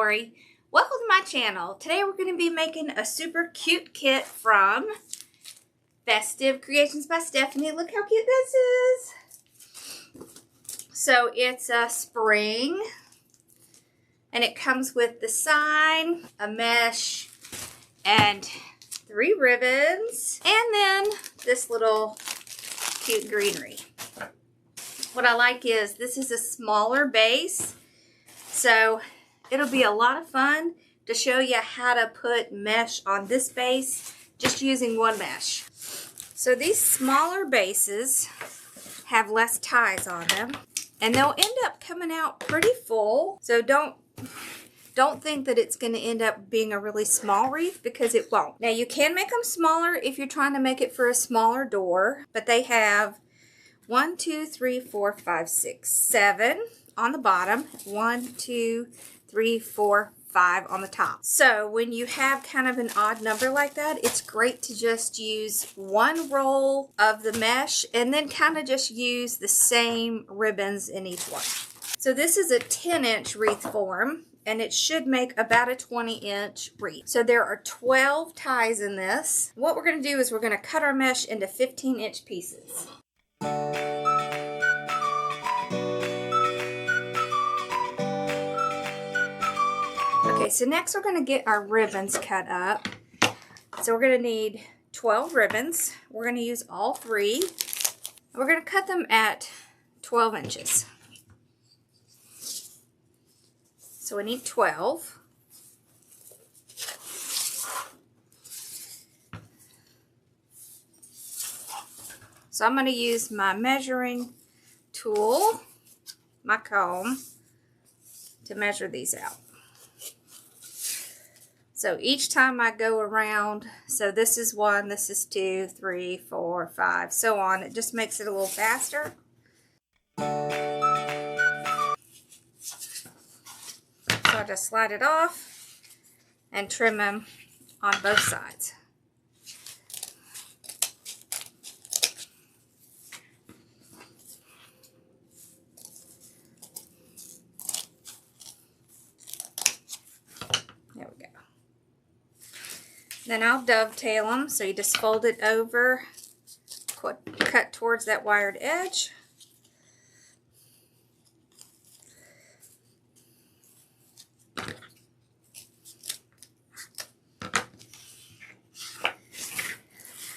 Lori. Welcome to my channel. Today we're going to be making a super cute kit from Festive Creations by Stephanie. Look how cute this is. So it's a spring and it comes with the sign, a mesh, and 3 ribbons, and then this little cute greenery. What I like is this is a smaller base, so it'll be a lot of fun to show you how to put mesh on this base just using one mesh. So these smaller bases have less ties on them and they'll end up coming out pretty full. So don't think that it's going to end up being a really small wreath, because it won't. Now you can make them smaller if you're trying to make it for a smaller door, but they have 1, 2, 3, 4, 5, 6, 7 on the bottom. 1, 2, 3, 4, 5 on the top. So when you have kind of an odd number like that, it's great to just use one roll of the mesh and then kind of just use the same ribbons in each one. So this is a 10-inch wreath form, and it should make about a 20-inch wreath. So there are 12 ties in this. What we're going to do is we're going to cut our mesh into 15-inch pieces. Okay, so next we're going to get our ribbons cut up. So we're going to need 12 ribbons. We're going to use all 3. We're going to cut them at 12 inches. So we need 12. So I'm going to use my measuring tool, my comb, to measure these out. So each time I go around, so this is 1, this is 2, 3, 4, 5, so on. It just makes it a little faster. So I just slide it off and trim them on both sides. There we go. Then I'll dovetail them, so you just fold it over, cut towards that wired edge.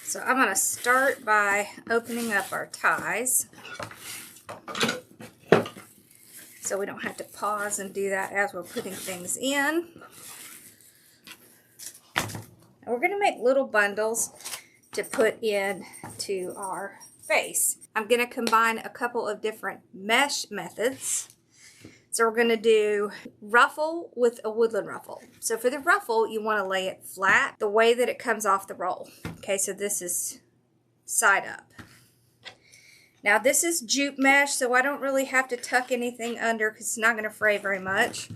So I'm going to start by opening up our ties, so we don't have to pause and do that as we're putting things in. And we're going to make little bundles to put in to our face. I'm going to combine a couple of different mesh methods. So we're going to do ruffle with a woodland ruffle. So for the ruffle, you want to lay it flat the way that it comes off the roll. Okay, so this is side up. Now this is jute mesh, so I don't really have to tuck anything under because it's not going to fray very much.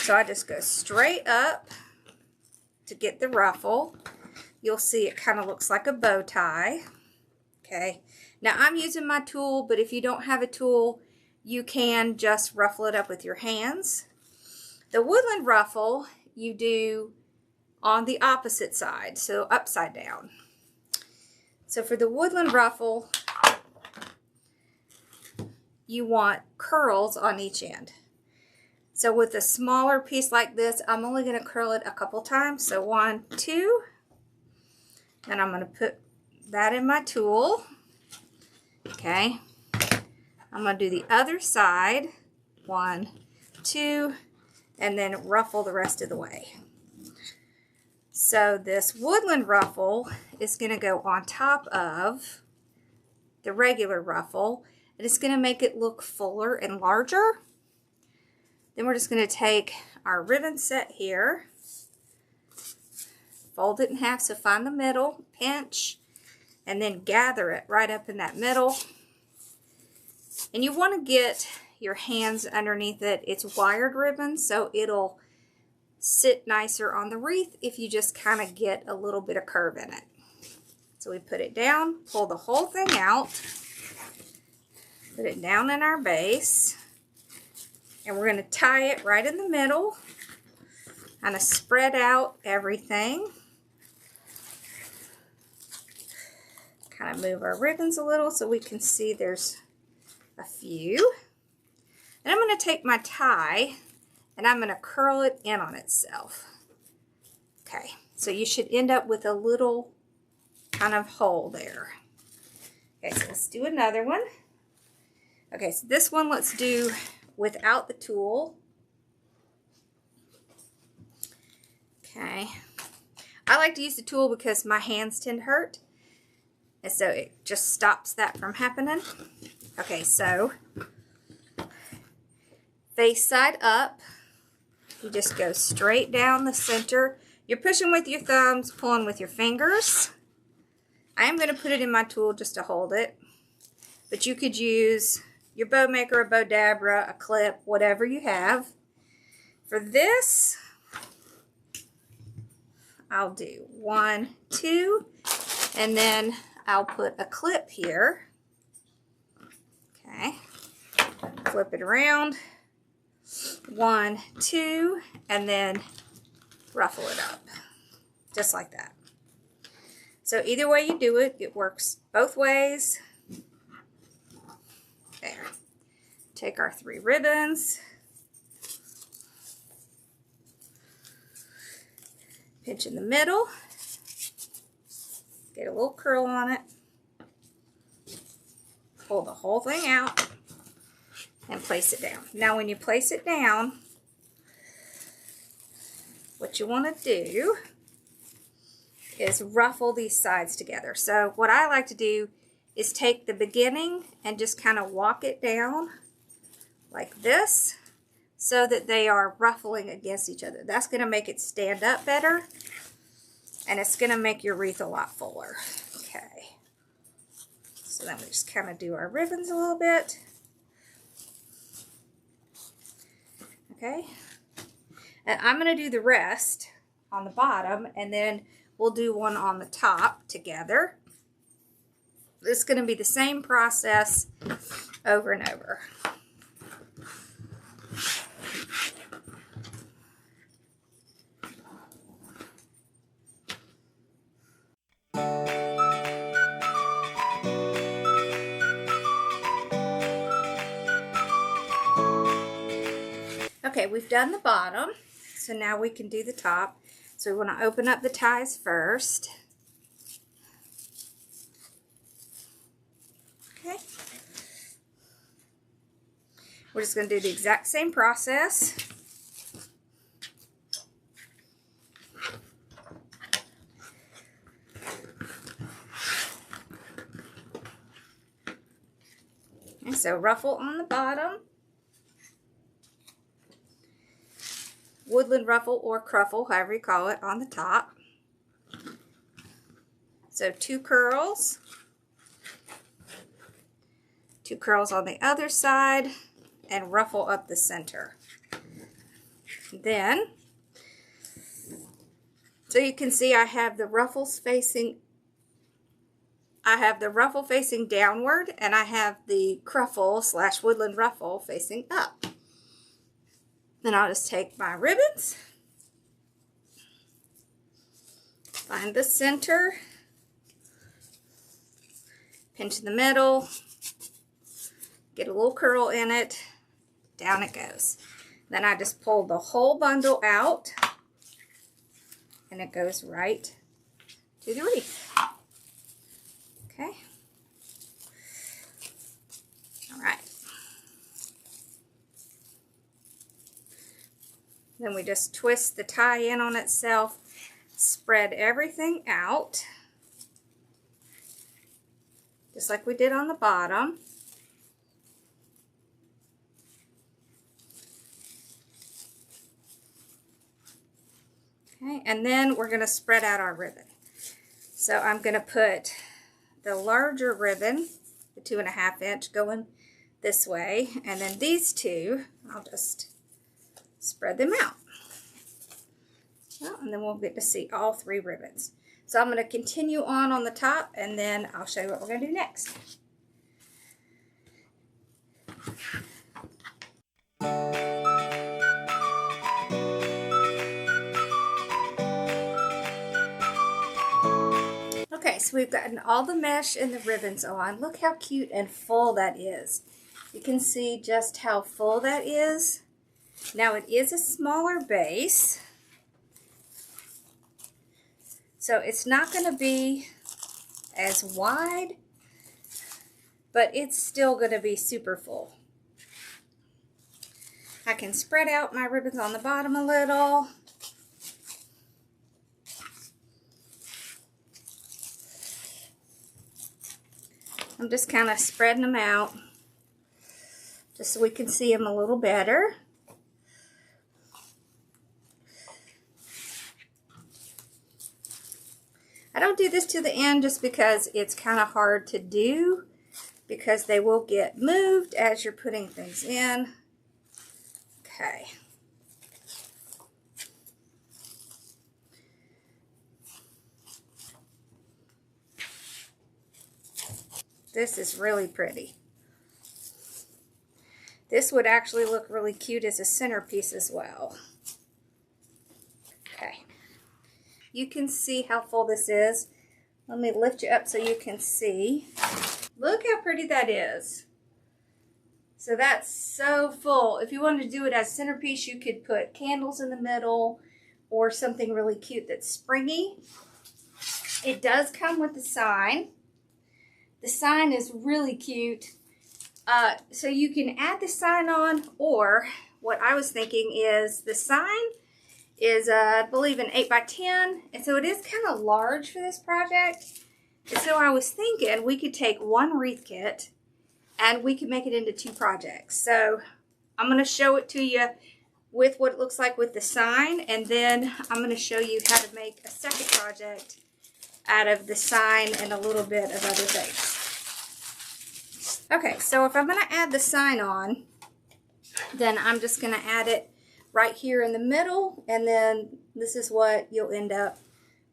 So I just go straight up to get the ruffle. You'll see it kind of looks like a bow tie. Okay, now I'm using my tool, but if you don't have a tool, you can just ruffle it up with your hands. The woodland ruffle you do on the opposite side, so upside down. So for the woodland ruffle, you want curls on each end. So with a smaller piece like this, I'm only going to curl it a couple times. So 1, 2, and I'm going to put that in my tool. Okay. I'm going to do the other side, 1, 2, and then ruffle the rest of the way. So this woodland ruffle is going to go on top of the regular ruffle, and it's going to make it look fuller and larger. Then we're just going to take our ribbon set here, fold it in half, so find the middle, pinch, and then gather it right up in that middle. And you want to get your hands underneath it. It's wired ribbon, so it'll sit nicer on the wreath if you just kind of get a little bit of curve in it. So we put it down, pull the whole thing out, put it down in our base, and we're going to tie it right in the middle. kind of spread out everything. Kind of move our ribbons a little so we can see there's a few. And I'm going to take my tie and I'm going to curl it in on itself. Okay, so you should end up with a little kind of hole there. Okay, so let's do another one. Okay, so this one let's do without the tool. Okay, I like to use the tool because my hands tend to hurt, and so it just stops that from happening. Okay, so face side up, you just go straight down the center. You're pushing with your thumbs, pulling with your fingers. I am going to put it in my tool just to hold it, but you could use your bow maker, a bow dabra, a clip, whatever you have. For this, I'll do 1, 2, and then I'll put a clip here. Okay, flip it around, 1, 2, and then ruffle it up, just like that. So either way you do it, it works both ways. There. Take our 3 ribbons, pinch in the middle, get a little curl on it, pull the whole thing out, and place it down. Now when you place it down, what you want to do is ruffle these sides together. So what I like to do is take the beginning and just kind of walk it down like this so that they are ruffling against each other. That's going to make it stand up better, and it's going to make your wreath a lot fuller. Okay, so then we just kind of do our ribbons a little bit. Okay, and I'm going to do the rest on the bottom, and then we'll do one on the top together. It's going to be the same process over and over. Okay, we've done the bottom, so now we can do the top. So we want to open up the ties first. Okay. We're just going to do the exact same process. And so ruffle on the bottom, Woodland Ruffle or Cruffle, however you call it, on the top. So 2 curls. 2 curls on the other side, and ruffle up the center. Then, so you can see I have the ruffles facing, I have the ruffle facing downward, and I have the Cruffle / Woodland Ruffle facing up. Then I'll just take my ribbons, find the center, pinch in the middle, get a little curl in it, down it goes. Then I just pull the whole bundle out, and it goes right to the wreath. Okay. All right. Then we just twist the tie in on itself, spread everything out, just like we did on the bottom. Okay, and then we're going to spread out our ribbon. So I'm going to put the larger ribbon, the 2.5 inch, going this way, and then these 2, I'll just spread them out. Well, and then we'll get to see all 3 ribbons. So I'm going to continue on the top, and then I'll show you what we're going to do next. so we've gotten all the mesh and the ribbons on. Look how cute and full that is. You can see just how full that is. Now it is a smaller base, so it's not going to be as wide, but it's still going to be super full. I can spread out my ribbons on the bottom a little. I'm just kind of spreading them out just so we can see them a little better. I don't do this to the end just because it's kind of hard to do, because they will get moved as you're putting things in. Okay. This is really pretty. This would actually look really cute as a centerpiece as well. Okay. You can see how full this is. Let me lift you up so you can see. Look how pretty that is. So that's so full. If you wanted to do it as centerpiece, you could put candles in the middle or something really cute that's springy. It does come with the sign. The sign is really cute. So you can add the sign on, or what I was thinking is the sign is, I believe, an 8x10, and so it is kind of large for this project. And so I was thinking we could take one wreath kit and we could make it into 2 projects. So I'm going to show it to you with what it looks like with the sign, and then I'm going to show you how to make a second project out of the sign and a little bit of other things. Okay, so if I'm going to add the sign on, then I'm just going to add it right here in the middle, and then this is what you'll end up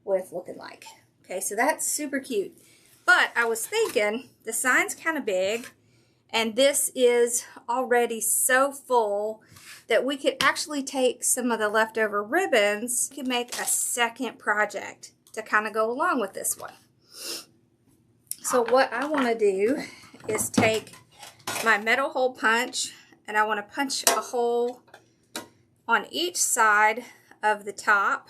with looking like. Okay, so that's super cute. But I was thinking the sign's kind of big, and this is already so full that we could actually take some of the leftover ribbons. We could make a second project to kind of go along with this one. So what I want to do is take my metal hole punch, and I want to punch a hole on each side of the top,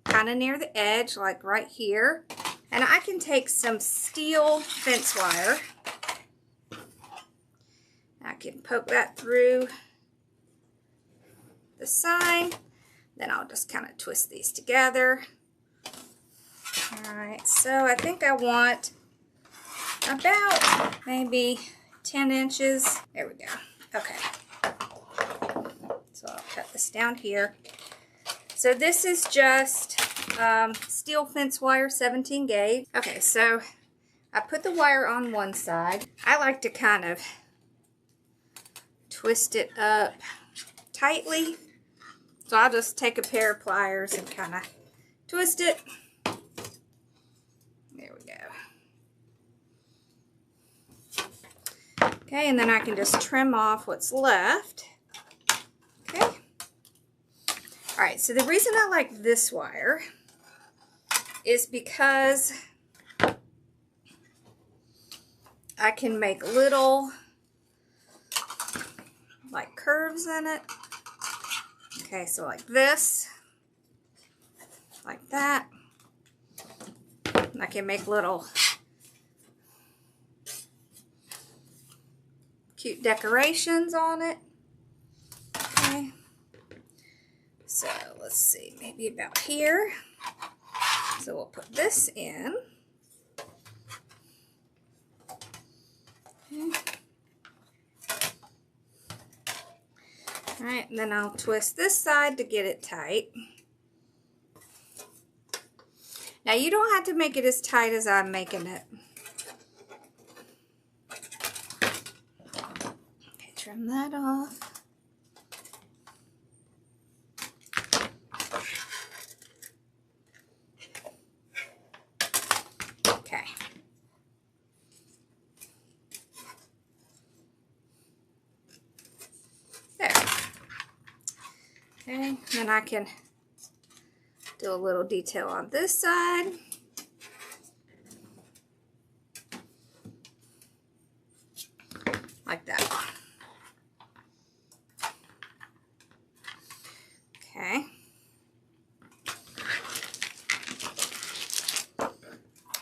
kind of near the edge, like right here. And I can take some steel fence wire. I can poke that through the sign. Then I'll just kind of twist these together. All right, so I think I want about maybe 10 inches. There we go. Okay. So I'll cut this down here. So this is just steel fence wire, 17 gauge. Okay, so I put the wire on one side. I like to kind of twist it up tightly. So I'll just take a pair of pliers and kind of twist it. There we go. Okay, and then I can just trim off what's left. Okay. All right, so the reason I like this wire is because I can make little like curves in it. Okay, so like this, like that. And I can make little cute decorations on it. Okay. So let's see, maybe about here. So we'll put this in. Okay. All right, and then I'll twist this side to get it tight. Now you don't have to make it as tight as I'm making it. Okay, trim that off. Okay. There. Okay, then I can do a little detail on this side. like that. Okay.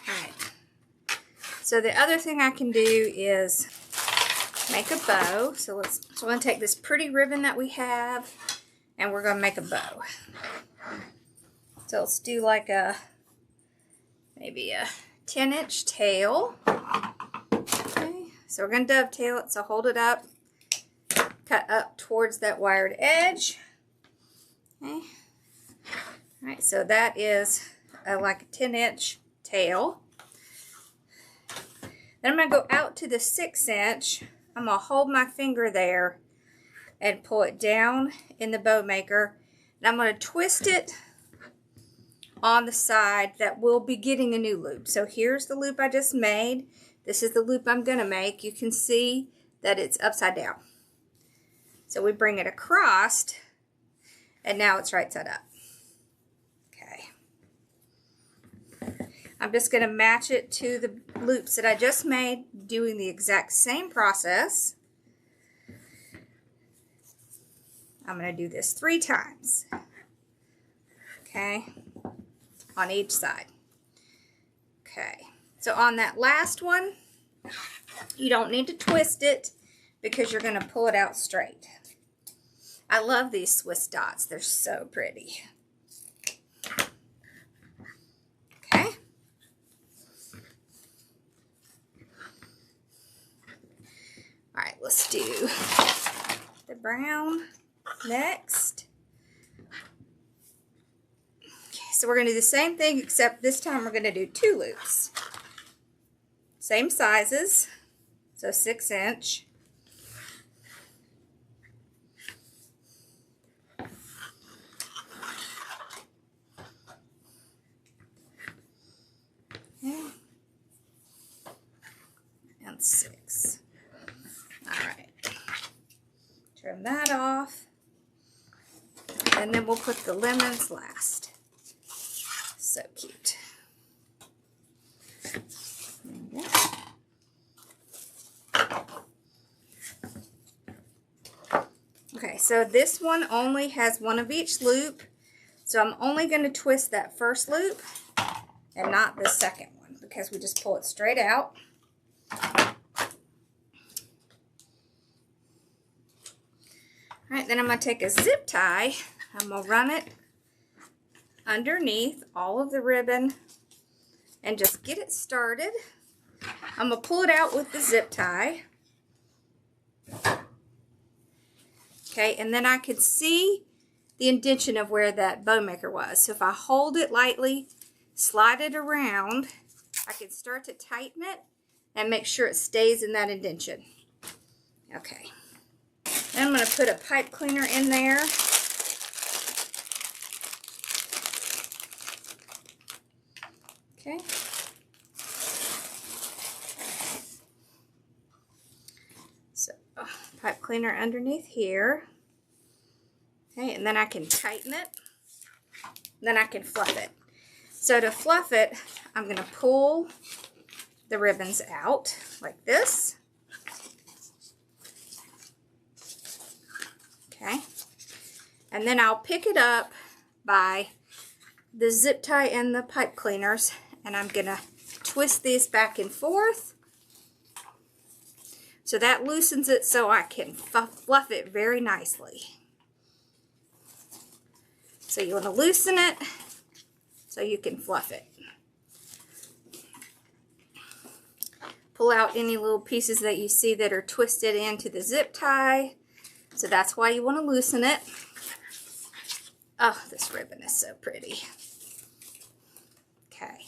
Alright. So the other thing I can do is make a bow. So I'm going to take this pretty ribbon that we have and we're going to make a bow. So let's do like maybe a 10-inch tail. Okay. So we're going to dovetail it. So hold it up, cut up towards that wired edge. Okay. Alright, so that is like a 10-inch tail. Then I'm going to go out to the 6-inch. I'm going to hold my finger there and pull it down in the bow maker. And I'm going to twist it on the side that will be getting a new loop. So here's the loop I just made. This is the loop I'm going to make. You can see that it's upside down. So we bring it across and now it's right side up. I'm just going to match it to the loops that I just made, doing the exact same process. I'm going to do this 3 times. Okay, on each side. Okay, so on that last one, you don't need to twist it because you're going to pull it out straight. I love these Swiss dots. They're so pretty. Okay. All right, let's do the brown next. Okay, so we're going to do the same thing, except this time we're going to do 2 loops. Same sizes, so 6-inch. Okay. And 6. Alright. Trim that off. And then we'll put the lemons last. So cute. There you go. Okay, so this one only has 1 of each loop. So I'm only going to twist that first loop and not the second one because we just pull it straight out. Alright, then I'm going to take a zip tie. I'm going to run it underneath all of the ribbon and just get it started. I'm going to pull it out with the zip tie. Okay, and then I can see the indentation of where that bow maker was. So if I hold it lightly, slide it around, I can start to tighten it and make sure it stays in that indentation. Okay. Then I'm going to put a pipe cleaner in there. Okay. So, pipe cleaner underneath here. Okay, and then I can tighten it. Then I can fluff it. So to fluff it, I'm going to pull the ribbons out like this. Okay. And then I'll pick it up by the zip tie and the pipe cleaners, and I'm going to twist these back and forth. So that loosens it so I can fluff it very nicely. So you want to loosen it so you can fluff it. Pull out any little pieces that you see that are twisted into the zip tie. So that's why you want to loosen it. Oh, this ribbon is so pretty. Okay.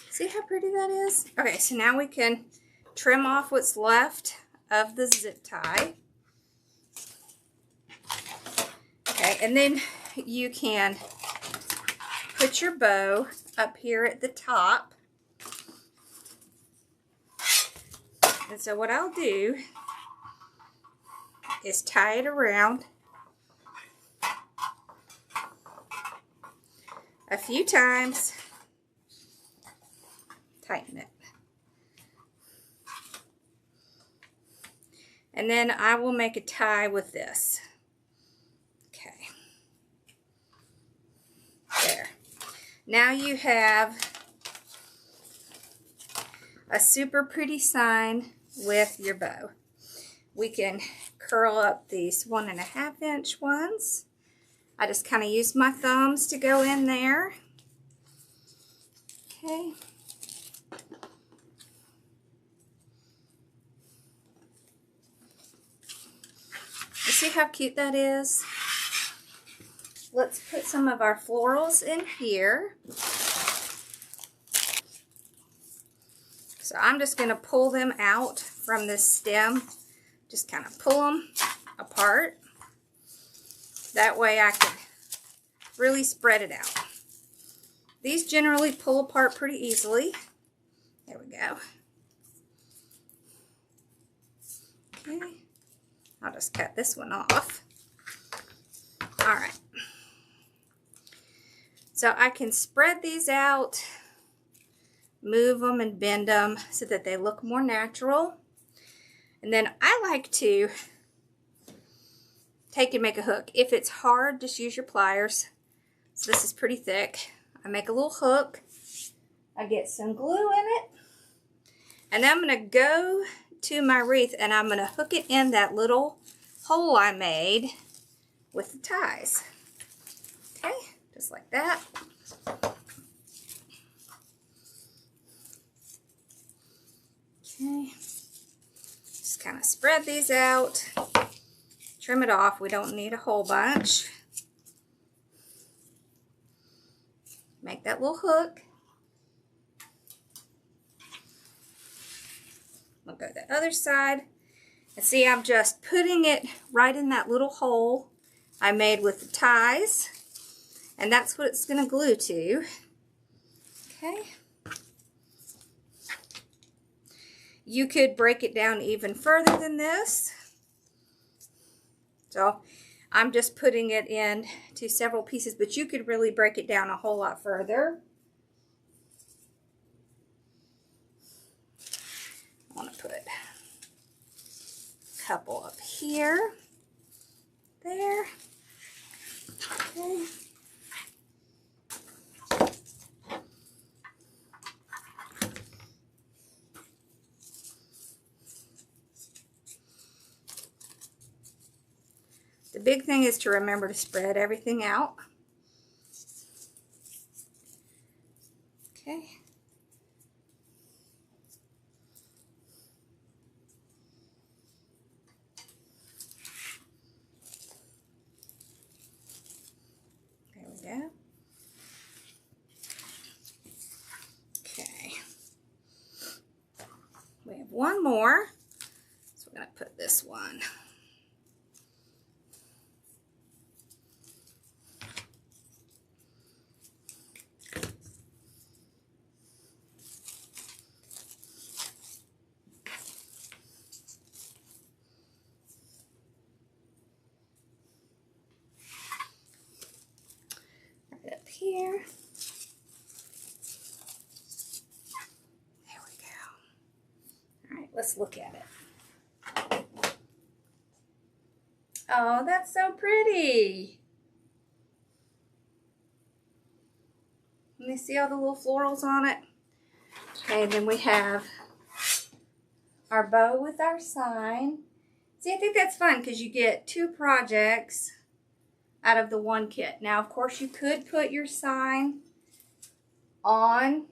See how pretty that is? Okay, so now we can trim off what's left of the zip tie. Okay, and then you can put your bow up here at the top. And so what I'll do is tie it around a few times, tighten it. And then I will make a tie with this. Okay. There. Now you have a super pretty sign with your bow. We can curl up these 1.5 inch ones. I just kind of use my thumbs to go in there. Okay. You see how cute that is? Let's put some of our florals in here. So I'm just going to pull them out from this stem. Just kind of pull them apart. That way I can really spread it out. These generally pull apart pretty easily. There we go. Okay. I'll just cut this one off. All right. So I can spread these out, move them and bend them so that they look more natural. And then I like to take and make a hook. If it's hard, just use your pliers. So this is pretty thick. I make a little hook. I get some glue in it. And I'm going to go to my wreath and I'm going to hook it in that little hole I made with the ties. Okay, just like that. Okay, just kind of spread these out, trim it off. We don't need a whole bunch. Make that little hook. I'll go to the other side. And see, I'm just putting it right in that little hole I made with the ties. And that's what it's going to glue to. Okay. You could break it down even further than this. So I'm just putting it in to several pieces, but you could really break it down a whole lot further. I want to put a couple up here, there. Okay. The big thing is to remember to spread everything out. Okay. There we go. Okay. We have one more, so we're going to put this one. Here. There we go. All right, let's look at it. Oh, that's so pretty. Let me see all the little florals on it. Okay, then we have our bow with our sign. See, I think that's fun because you get 2 projects out of the one kit. Now, of course, you could put your sign on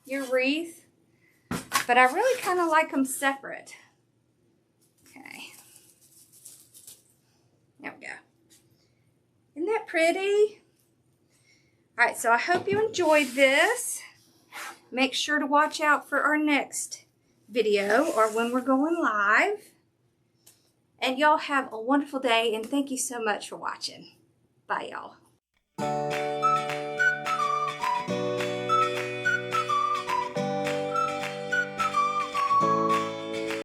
your wreath, but I really kind of like them separate. Okay. There we go. Isn't that pretty? All right, so I hope you enjoyed this. Make sure to watch out for our next video or when we're going live. And y'all have a wonderful day, and thank you so much for watching. Bye, y'all.